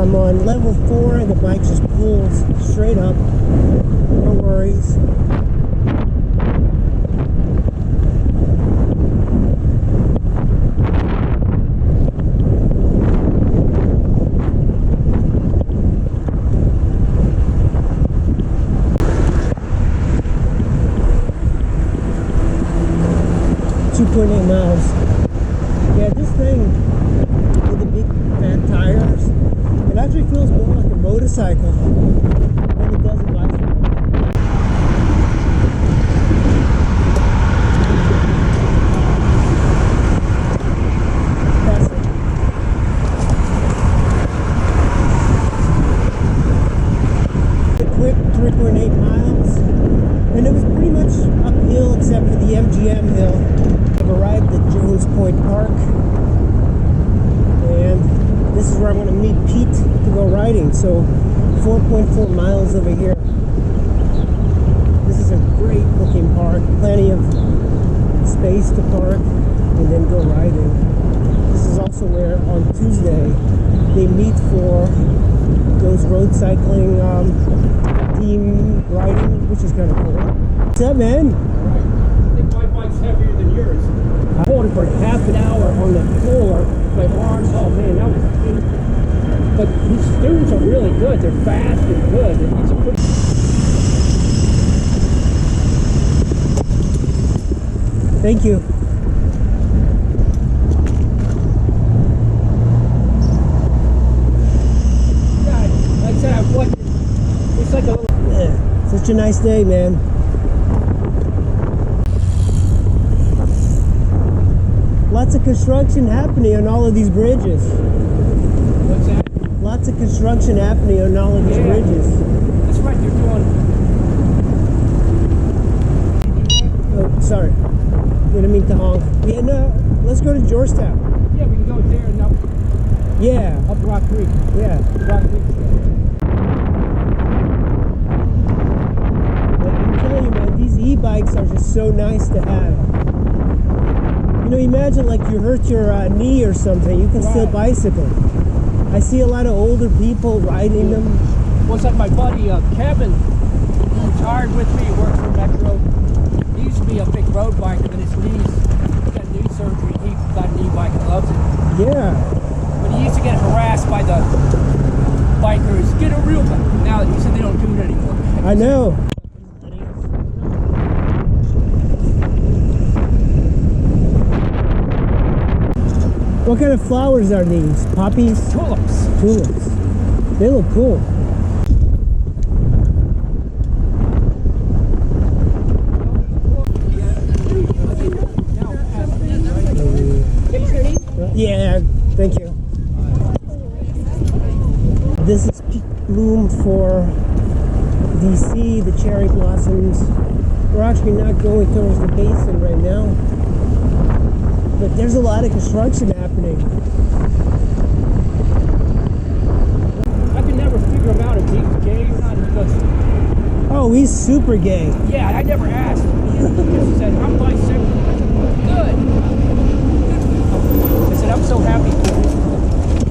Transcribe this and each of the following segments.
I'm on level 4 and the bike just pulls straight up. No worries. .8 miles. Yeah, this thing with the big fat tires, it actually feels more like a motorcycle than it does a bicycle. That's it. A quick 3.8 miles, and it was pretty much uphill except for the MGM hill. Arrived at Jones Point Park, and this is where I'm going to meet Pete to go riding. So 4.4 miles over here. This is a great looking park, plenty of space to park and then go riding. This is also where on Tuesday they meet for those road cycling team riding, which is kind of cool. What's up, man? I think my bike's heavier than yours. I pulled it for half an hour on the floor. My arms, oh man, that was. But these students are really good. They're fast and good. And these are pretty. Thank you. God, like I said, I've watched it. It's like a little. Yeah, such a nice day, man. Lots of construction happening on all of these bridges. What's that? Lots of construction happening on all of these bridges. That's right, they're doing. Oh, sorry. Didn't mean to honk. Yeah, no, let's go to Georgetown. Yeah, we can go there and up. Yeah. Up Rock Creek. Yeah. Rock Creek. I'm telling you, man, these e-bikes are just so nice to have. You know, imagine like you hurt your knee or something, you can still bicycle. I see a lot of older people riding them. What's like my buddy Kevin, who retired with me, works for Metro. He used to be a big road biker, but his knees, he got knee surgery, he got an e-bike and loves it. Yeah. But he used to get harassed by the bikers, get a real bike. Now he said they don't do it anymore. I know. What kind of flowers are these? Poppies? Tulips. Tulips. They look cool. Yeah, thank you. This is peak bloom for D.C., the cherry blossoms. We're actually not going towards the basin right now, but there's a lot of construction happening. I could never figure him out if he's gay or not because... Oh, he's super gay. Yeah, I never asked. He said, I'm bisexual. I said, good. I said, I'm so happy.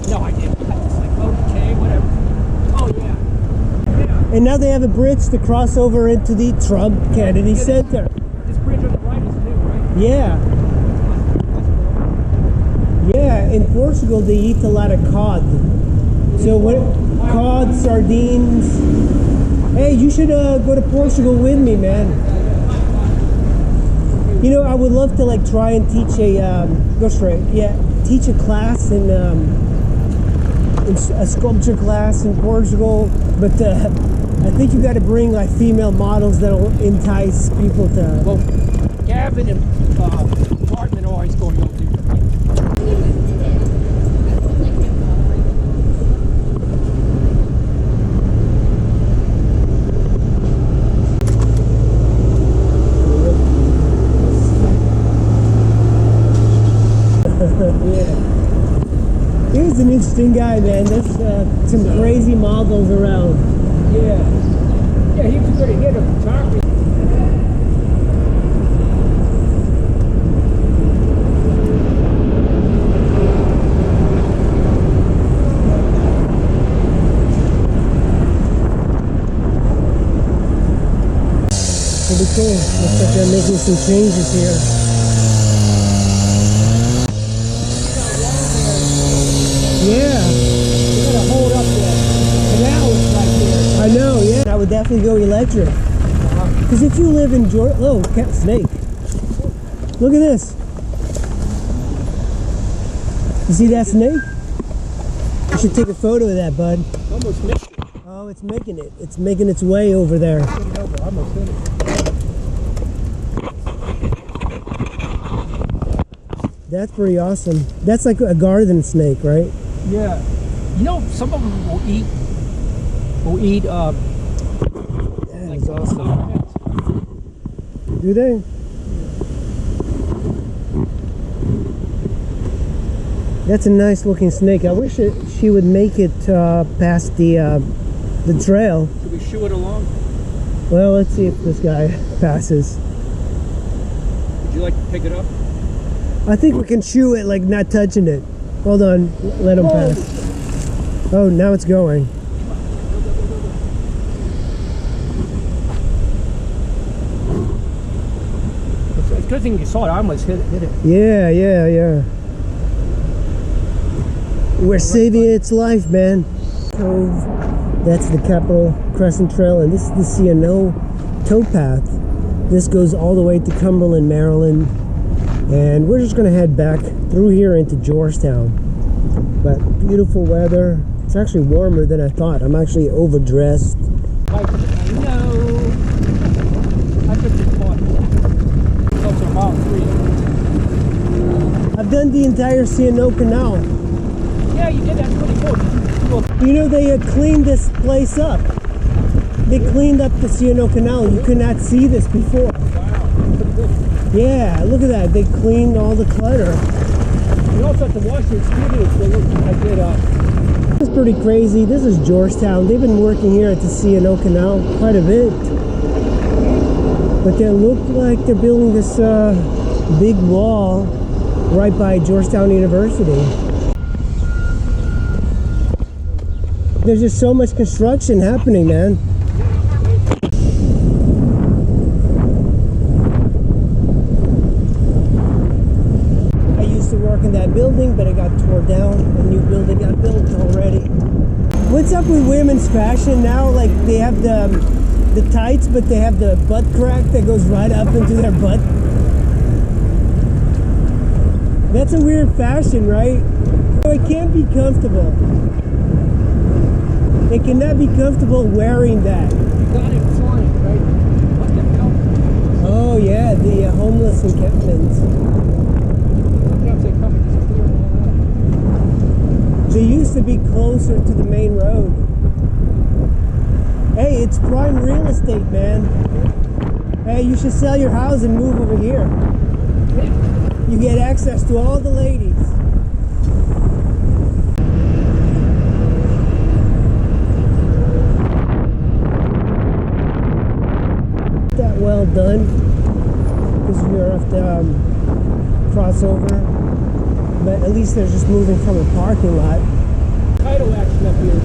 No, I didn't. I was like, okay, whatever. Oh, yeah. And now they have a bridge to cross over into the Trump Kennedy Center. This bridge on the right is new, right? Yeah. Yeah, in Portugal they eat a lot of cod. So what? Cod, sardines. Hey, you should go to Portugal with me, man. You know, I would love to like try and teach a go straight. Yeah, teach a class in a sculpture class in Portugal, but I think you got to bring like female models that'll entice people to. Well, Gavin and Barton are always going over there. Yeah. He's an interesting guy, man. There's some crazy models around. Yeah. Yeah, he was a good hitter for photography. They're making some changes here. Yeah. You gotta hold up there. Canal is right there. I know, yeah. I would definitely go electric. Because if you live in Georgia... Oh, snake. Look at this. You see that snake? You should take a photo of that, bud. Almost missed it. Oh, it's making it. It's making its way over there. Almost hit it. That's pretty awesome. That's like a garden snake, right? Yeah. You know, some of them will eat. That is awesome. Do they? That's a nice looking snake. I wish she would make it past the trail. Should we shoo it along? Well, let's see if this guy passes. Would you like to pick it up? I think we can shoo it like not touching it. Hold on, let him pass. Oh, now it's going. It's a good thing you saw it. I almost hit it. Yeah. We're saving its life, man. Cove. That's the Capitol Crescent Trail, and this is the C&O towpath. This goes all the way to Cumberland, Maryland, and we're just gonna head back through here into Georgetown. But beautiful weather. It's actually warmer than I thought. I'm actually overdressed. No. I took the spot. Close to mile 3. I've done the entire C&O Canal. Yeah, you did that pretty good. You know, they had cleaned this place up. They cleaned up the C&O Canal. You could not see this before. Wow. Yeah, look at that. They cleaned all the clutter. You also at the Washington D.C. I did. This is pretty crazy. This is Georgetown. They've been working here at the C&O Canal quite a bit. But they look like they're building this big wall right by Georgetown University. There's just so much construction happening, man. I used to work in that building, but it got torn down. A new building got built already. What's up with women's fashion now? Like, they have the tights, but they have the butt crack that goes right up into their butt. That's a weird fashion, right? So it can't be comfortable. They cannot be comfortable wearing that. You got it flying, right? What the hell? Oh yeah, the homeless encampment. Sometimes they come and just clear it all out. They used to be closer to the main road. Hey, it's prime real estate, man. Hey, you should sell your house and move over here. You get access to all the ladies. Well done, because you're off the crossover, but at least they're just moving from a parking lot. Tidal action up here.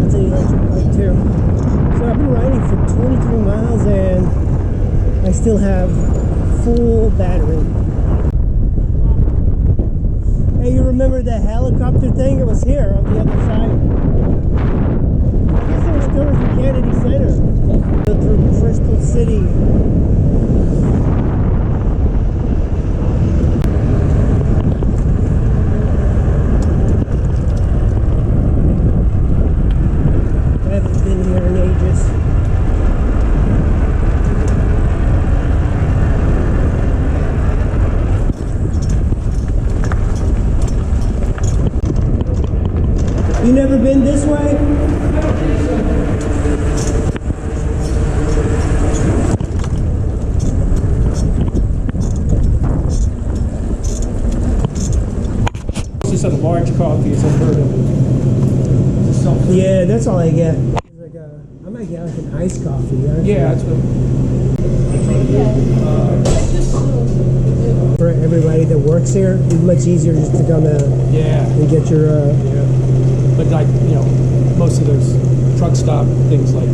That's an electric bike too. So I've been riding for 23 miles and I still have full battery. Hey, you remember the helicopter thing? It was here on the other side. I guess it was towards the Kennedy Center. Through Crystal City. I haven't been here in ages. You never been this way? This is a large coffee, as I've heard of it. Yeah, that's all I get. It's like I might get like an iced coffee. Actually. Yeah, that's what. For everybody that works here, it's much easier just to come out Yeah. and get your. Yeah. But like, you know, most of those truck stop things like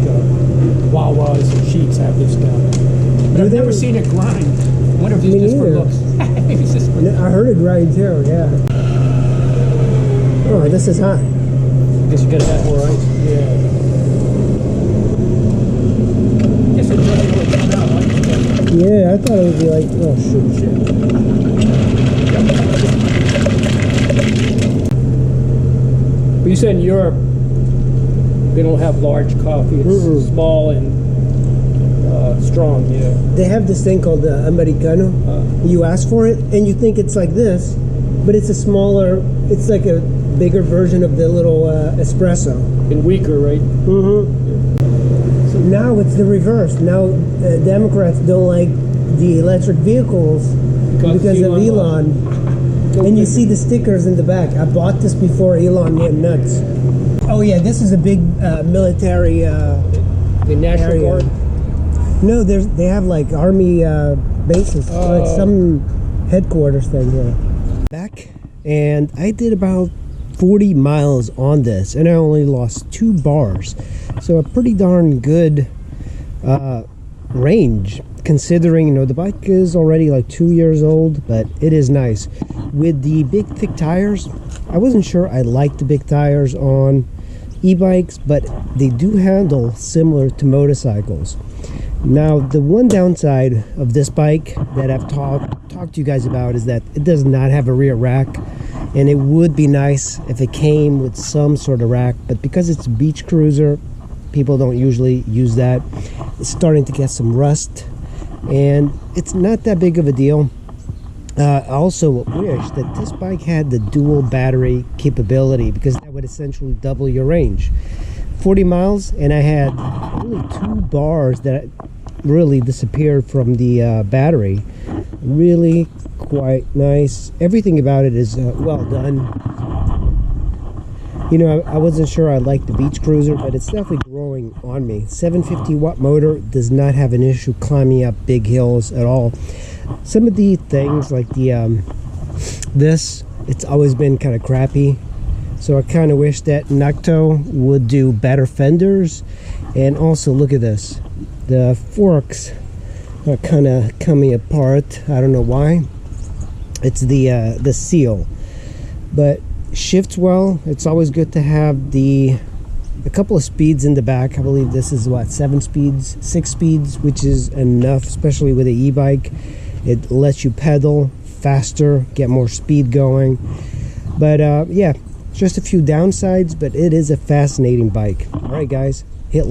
Wawas and Sheets have this now. But I've never seen it grind. I wonder if it's just for looks. Maybe it's just for looks. I heard it grind too, yeah. Oh, this is hot. Guess you gotta have more ice. Yeah. Guess it doesn't really come out like that. Yeah, I thought it would be like, oh shoot. But you said in Europe, they don't have large coffee. It's small and strong, yeah. They have this thing called the Americano. You ask for it, and you think it's like this, but it's a smaller, it's like a bigger version of the little espresso. And weaker, right? So now it's the reverse. Now Democrats don't like the electric vehicles because of Elon. And you see the stickers in the back. I bought this before Elon went nuts. Oh yeah, this is a big military the National area. Guard? No, they have like army bases, like some headquarters thing here. Back, and I did about 40 miles on this, and I only lost 2 bars. So a pretty darn good range, considering, you know, the bike is already like 2 years old, but it is nice. With the big thick tires, I wasn't sure I liked the big tires on e-bikes, but they do handle similar to motorcycles. Now, the one downside of this bike that I've talked to you guys about is that it does not have a rear rack, and it would be nice if it came with some sort of rack, but because it's a beach cruiser, people don't usually use that. It's starting to get some rust, and it's not that big of a deal. I also wish that this bike had the dual battery capability, because that would essentially double your range. 40 miles, and I had only 2 bars that really disappeared from the battery. Really quite nice. Everything about it is well done. You know, I wasn't sure I liked the beach cruiser, but it's definitely growing on me. 750 watt motor does not have an issue climbing up big hills at all. Some of the things like the it's always been kind of crappy. So I kind of wish that Nakto would do better fenders. And also, look at this. The forks are kind of coming apart. I don't know why. It's the seal. But shifts well. It's always good to have a couple of speeds in the back. I believe this is what, 6 speeds, which is enough, especially with an e-bike. It lets you pedal faster, get more speed going. But yeah, just a few downsides, but it is a fascinating bike. All right, guys, hit like.